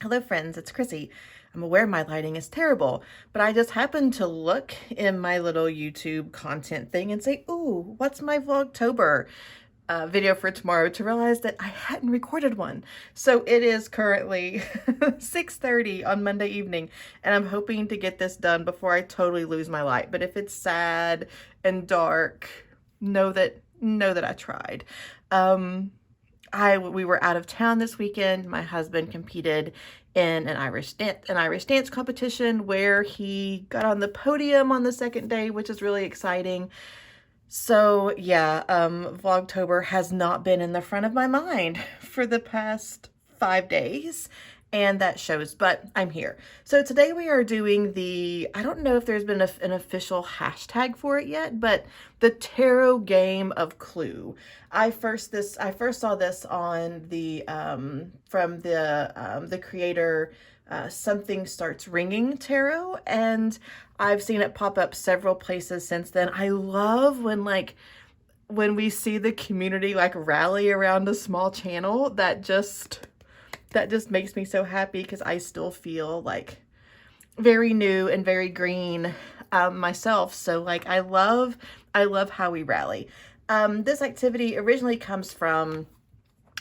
Hello friends, it's Chrissy. I'm aware my lighting is terrible, but I just happened to look in my little YouTube content thing and say, ooh, what's my Vlogtober video for tomorrow, to realize that I hadn't recorded one. So it is currently 6:30 on Monday evening, and I'm hoping to get this done before I totally lose my light. But if it's sad and dark, know that I tried. We were out of town this weekend. My husband competed in an Irish dance competition where he got on the podium on the second day, which is really exciting. So yeah, Vlogtober has not been in the front of my mind for the past 5 days, and that shows, but I'm here. So today we are doing I don't know if there's been an official hashtag for it yet, but the tarot game of Clue. I first saw this on from the creator Something Starts Ringing Tarot, and I've seen it pop up several places since then. I love when we see the community rally around a small channel. That just makes me so happy, because I still feel very new and very green myself. So I love how we rally. This activity originally comes from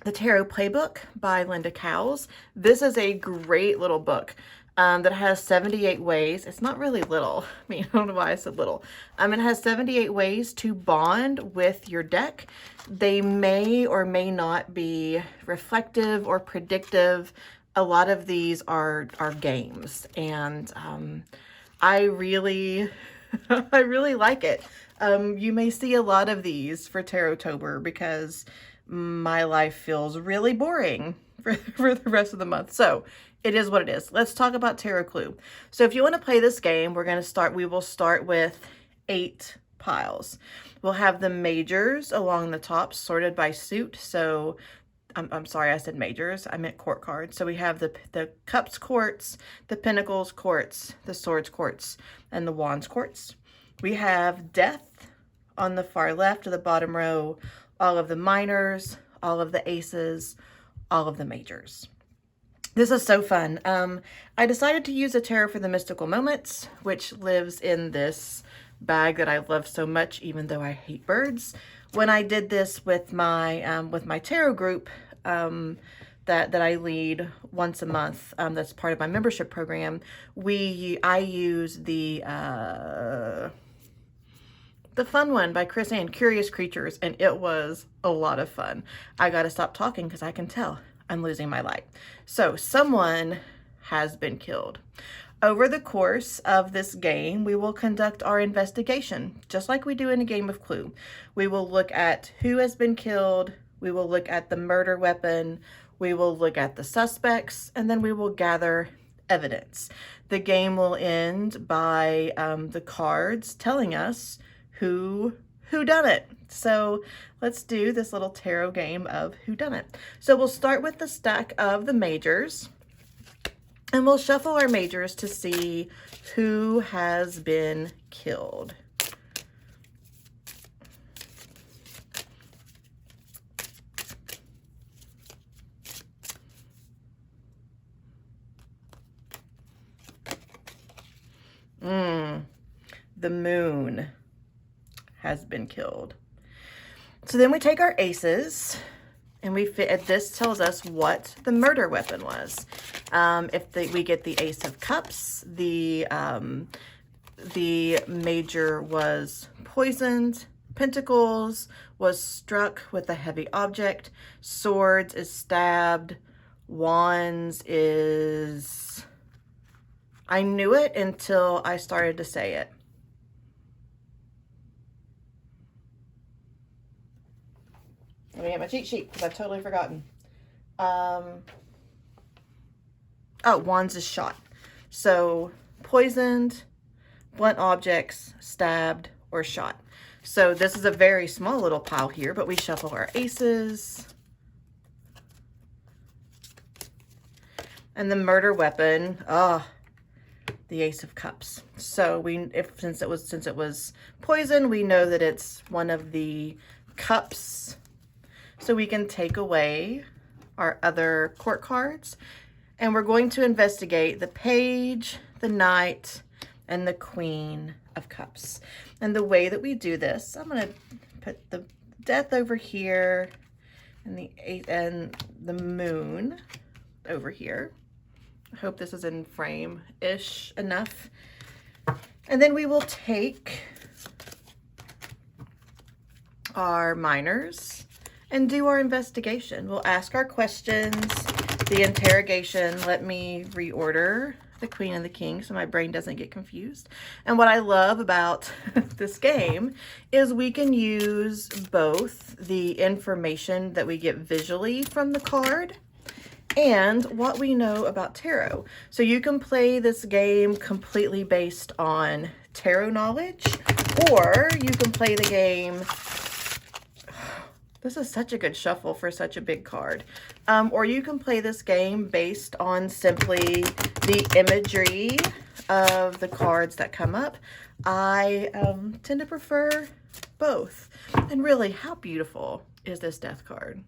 the Tarot Playbook by Lynda Cowles. This is a great little book that has 78 ways. It's not really little. I mean, I don't know why I said little. It has 78 ways to bond with your deck. They may or may not be reflective or predictive. A lot of these are games, and I really I really like it. You may see a lot of these for Tarot-tober, because my life feels really boring for the rest of the month. So it is what it is. Let's talk about Tarot Clue. So if you want to play this game, we will start with 8 piles. We'll have the majors along the top sorted by suit. So I'm sorry, I said majors. I meant court cards. So we have the cups courts, the pentacles courts, the swords courts, and the wands courts. We have death on the far left of the bottom row, all of the minors, all of the aces, all of the majors. This is so fun. I decided to use a tarot for the mystical moments, which lives in this bag that I love so much, even though I hate birds. When I did this with my tarot group that I lead once a month, that's part of my membership program, I use the fun one by Chris Ann, Curious Creatures, and it was a lot of fun. I gotta stop talking because I can tell I'm losing my light. So someone has been killed. Over the course of this game, we will conduct our investigation, just like we do in a game of Clue. We will look at who has been killed, we will look at the murder weapon, we will look at the suspects, and then we will gather evidence. The game will end by the cards telling us who done it. So let's do this little tarot game of who done it. So we'll start with the stack of the majors, and we'll shuffle our majors to see who has been killed. The moon has been killed. So then we take our aces, and this tells us what the murder weapon was. We get the Ace of Cups, the major was poisoned, Pentacles was struck with a heavy object, Swords is stabbed, Wands is... I knew it until I started to say it. Let me get my cheat sheet, because I've totally forgotten. Oh, Wands is shot. So poisoned, blunt objects, stabbed, or shot. So this is a very small little pile here, but we shuffle our aces. And the murder weapon, the Ace of Cups. So since it was poison, we know that it's one of the cups. So we can take away our other court cards. And we're going to investigate the Page, the Knight, and the Queen of Cups. And the way that we do this, I'm going to put the Death over here and the Eight and the Moon over here. I hope this is in frame-ish enough. And then we will take our minors and do our investigation. We'll ask our questions, the interrogation. Let me reorder the Queen and the King so my brain doesn't get confused. And what I love about this game is we can use both the information that we get visually from the card and what we know about tarot. So you can play this game completely based on tarot knowledge, or you can play the game. This is such a good shuffle for such a big card. Or you can play this game based on simply the imagery of the cards that come up. I tend to prefer both. And really, how beautiful is this Death card?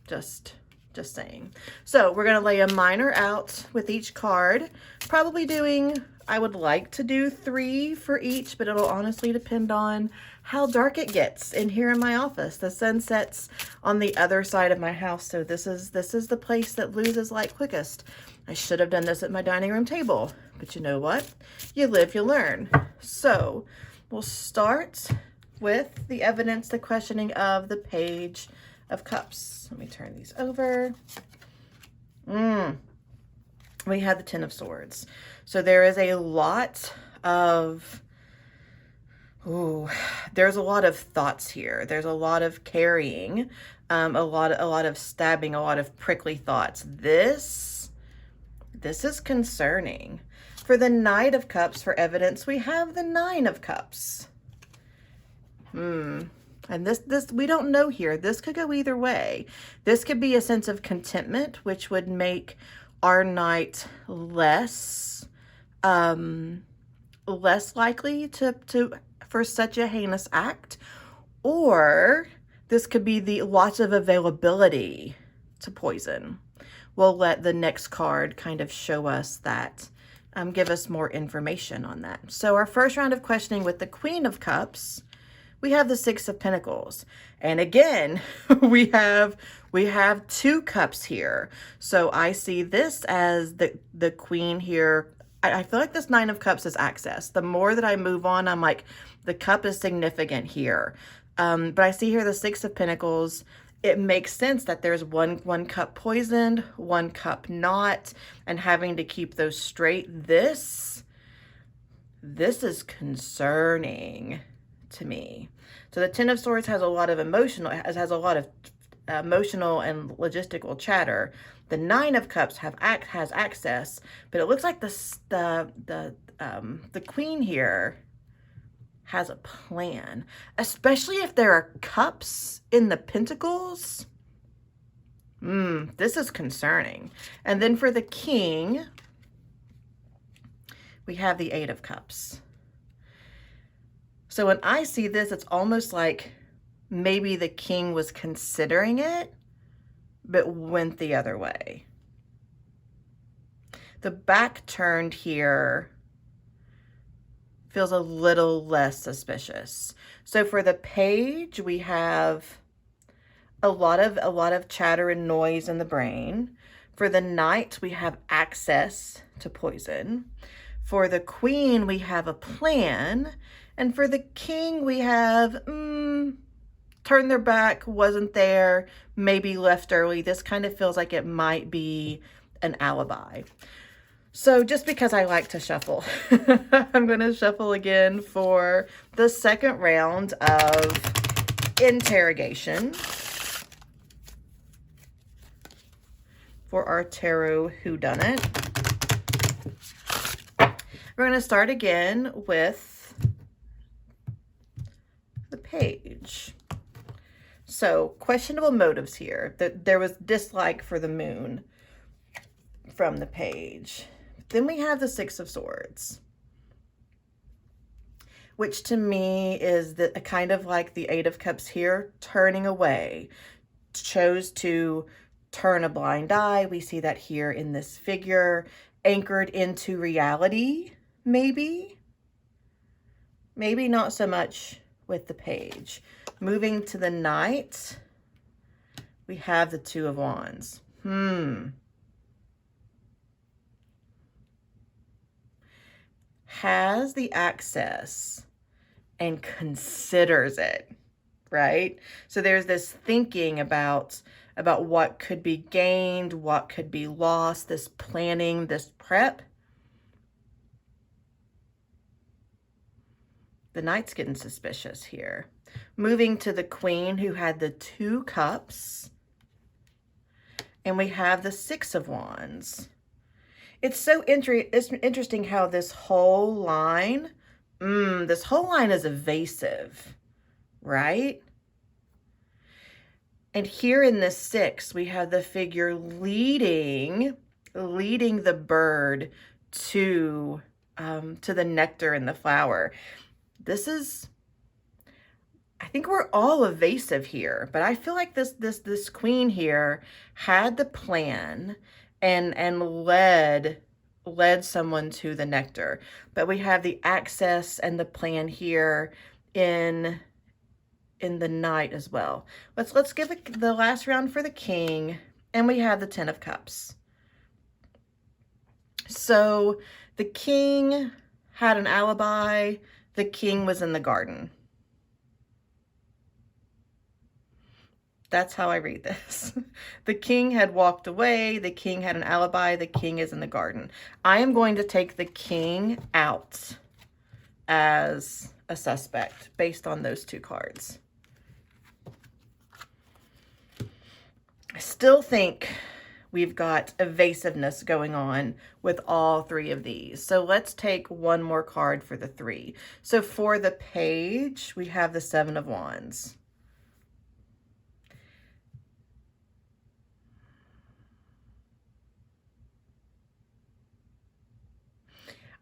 Just saying. So we're going to lay a minor out with each card. Probably doing, I would like to do 3 for each, but it'll honestly depend on how dark it gets in here in my office. The sun sets on the other side of my house, so this is the place that loses light quickest. I should have done this at my dining room table, but you know what? You live, you learn. So we'll start with the evidence, the questioning of the Page of Cups. Let me turn these over. We have the Ten of Swords. So there is a lot of, there's a lot of thoughts here. There's a lot of carrying, a lot of stabbing, a lot of prickly thoughts. This is concerning. For the Knight of Cups, for evidence, we have the Nine of Cups. And this we don't know here. This could go either way. This could be a sense of contentment, which would make our knight less likely for such a heinous act. Or this could be the lots of availability to poison. We'll let the next card kind of show us that, give us more information on that. So our first round of questioning with the Queen of Cups, we have the Six of Pentacles. And again, we have 2 cups here. So I see this as the Queen here. I feel like this Nine of Cups is access. The more that I move on, I'm like, the cup is significant here. But I see here the Six of Pentacles. It makes sense that there's one cup poisoned, 1 cup not, and having to keep those straight. This is concerning to me. So the Ten of Swords has a lot of emotional and logistical chatter. The Nine of Cups has access, but it looks like the Queen here has a plan, especially if there are cups in the pentacles. This is concerning. And then for the King, we have the Eight of Cups. So when I see this, it's almost like maybe the King was considering it, but went the other way. The back turned here feels a little less suspicious. So for the Page, we have a lot of chatter and noise in the brain. For the Knight, we have access to poison. For the Queen, we have a plan. And for the King, we have turned their back, wasn't there, maybe left early. This kind of feels like it might be an alibi. So just because I like to shuffle, I'm going to shuffle again for the second round of interrogation for our tarot WhoDunIt. We're going to start again with the Page. So questionable motives here. There was dislike for the Moon from the Page. Then we have the Six of Swords, which to me is kind of like the Eight of Cups here, turning away, chose to turn a blind eye. We see that here in this figure, anchored into reality, maybe. Maybe not so much with the page. Moving to the Knight, we have the Two of Wands. Has the access and considers it, right? So there's this thinking about what could be gained, what could be lost, this planning, this prep. The Knight's getting suspicious here. Moving to the Queen, who had the Two Cups. And we have the Six of Wands. It's so interesting how this whole line, is evasive, right? And here in the Six, we have the figure leading the bird to the nectar and the flower. This is, I think we're all evasive here, but I feel like this queen here had the plan and led someone to the nectar. But we have the access and the plan here in the Knight as well. Let's give it the last round for the King, and we have the Ten of Cups. So the King had an alibi. The King was in the garden. That's how I read this. The King had walked away. The King had an alibi. The King is in the garden. I am going to take the King out as a suspect based on those two cards. I still think we've got evasiveness going on with all three of these. So let's take one more card for the three. So for the page, we have the Seven of Wands.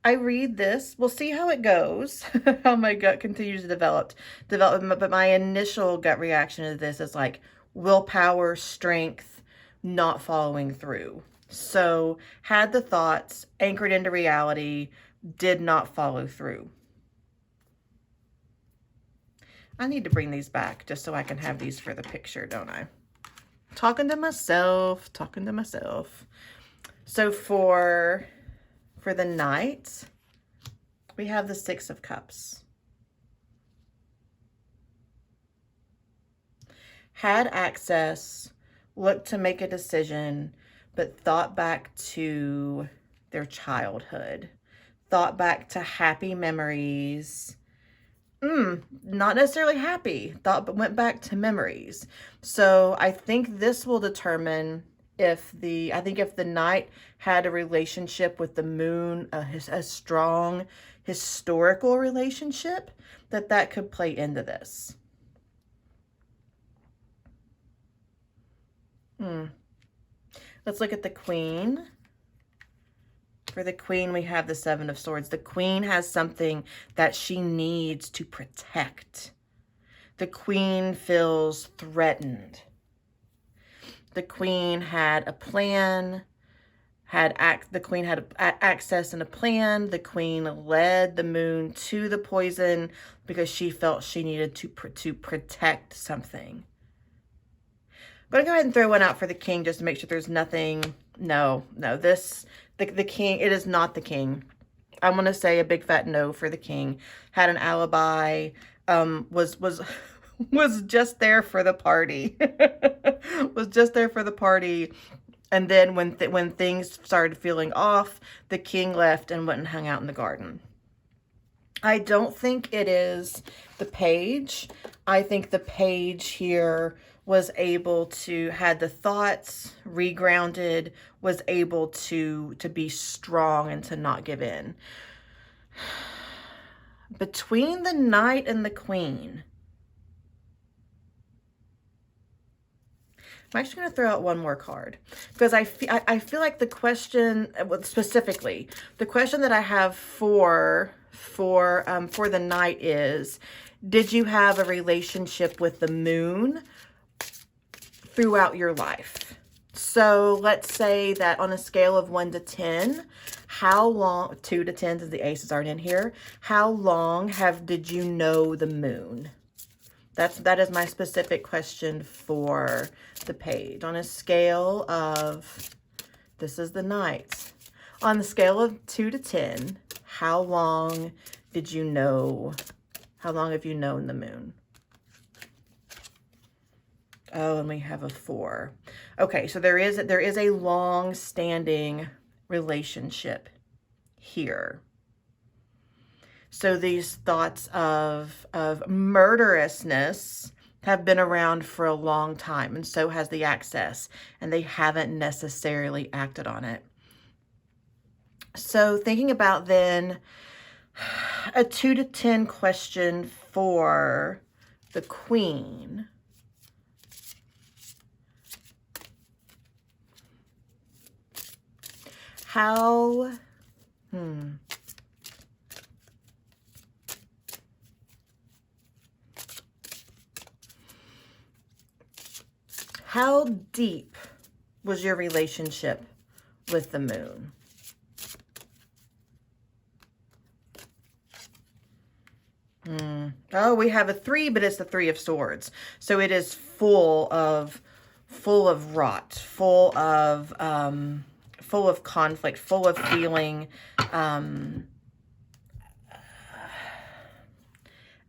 I read this. We'll see how it goes, how my gut continues to develop. But my initial gut reaction to this is like willpower, strength, not following through. So had the thoughts, anchored into reality, did not follow through. I need to bring these back just so I can have these for the picture, don't I? Talking to myself. So for the Knight, we have the Six of Cups. Had access, looked to make a decision, but thought back to their childhood, thought back to happy memories. Not necessarily happy, but went back to memories. So I think this will determine if the Knight had a relationship with the moon, a strong historical relationship, that could play into this. Let's look at the Queen. For the Queen, we have the Seven of Swords. The Queen has something that she needs to protect. The Queen feels threatened. The Queen had a plan, the Queen had access and a plan. The Queen led the moon to the poison because she felt she needed to protect something. I'm going to go ahead and throw one out for the King just to make sure there's nothing. No, the King, it is not the King. I'm going to say a big fat no for the King. Had an alibi, was just there for the party. Was just there for the party. And then when things started feeling off, the King left and went and hung out in the garden. I don't think it is the Page. I think the Page here was able to, had the thoughts regrounded, was able to be strong and to not give in. Between the Knight and the Queen, I'm actually going to throw out one more card because I feel like the question, specifically, the question that I have for the Knight is, did you have a relationship with the moon throughout your life? So let's say that on a scale of 1 to 10, how long, 2 to 10 since the aces aren't in here, how long did you know the moon? That is my specific question for the page. On a scale of, this is the Knights. On the scale of 2 to 10, how long have you known the moon? Oh, and we have a 4. Okay, so there is a long-standing relationship here. So these thoughts of murderousness have been around for a long time, and so has the access, and they haven't necessarily acted on it. So thinking about then a 2 to 10 question for the Queen. How deep was your relationship with the moon? Oh, we have a 3, but it's the 3 of Swords. So it is full of rot, full of conflict, full of feeling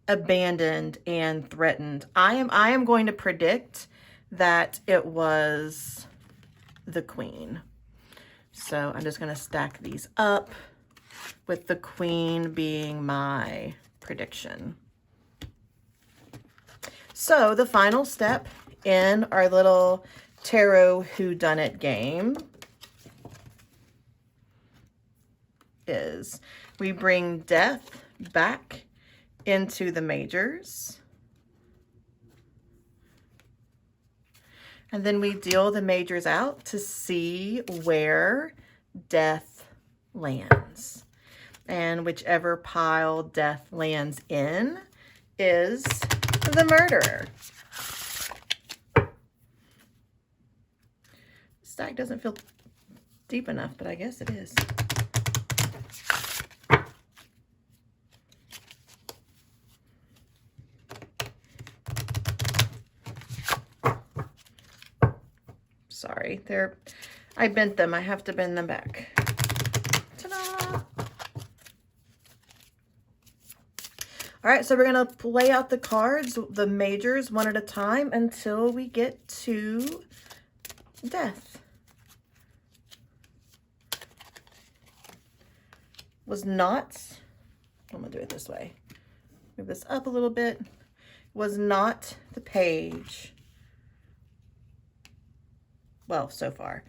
abandoned and threatened. I am going to predict that it was the Queen. So I'm just going to stack these up with the Queen being my prediction. So the final step in our little tarot whodunit game is we bring death back into the majors, and then we deal the majors out to see where death lands. And whichever pile death lands in is the murderer. The stack doesn't feel deep enough, but I guess it is. Sorry, I bent them. I have to bend them back. Ta-da! All right, so we're going to lay out the cards, the majors, one at a time until we get to death. Was not, I'm going to do it this way. Move this up a little bit. Was not the page. Well, so far.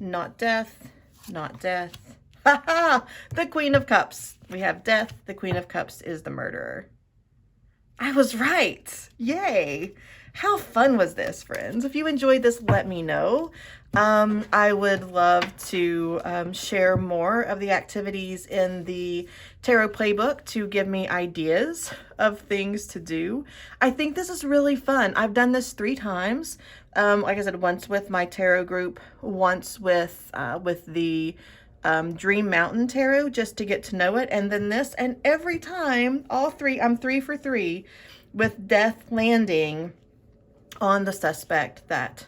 Not death, not death. Ha ha! The Queen of Cups. We have death. The Queen of Cups is the murderer. I was right. Yay. How fun was this, friends? If you enjoyed this, let me know. I would love to share more of the activities in the Tarot Playbook to give me ideas of things to do. I think this is really fun. I've done this 3 times. Like I said, once with my tarot group, once with the Dream Mountain Tarot, just to get to know it, and then this, and every time, all 3, I'm 3 for 3 with death landing on the suspect that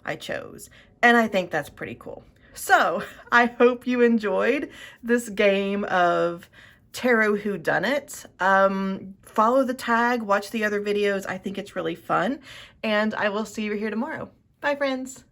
I chose. And I think that's pretty cool. So I hope you enjoyed this game of Tarot Whodunit. Follow the tag, watch the other videos. I think it's really fun. And I will see you here tomorrow. Bye, friends.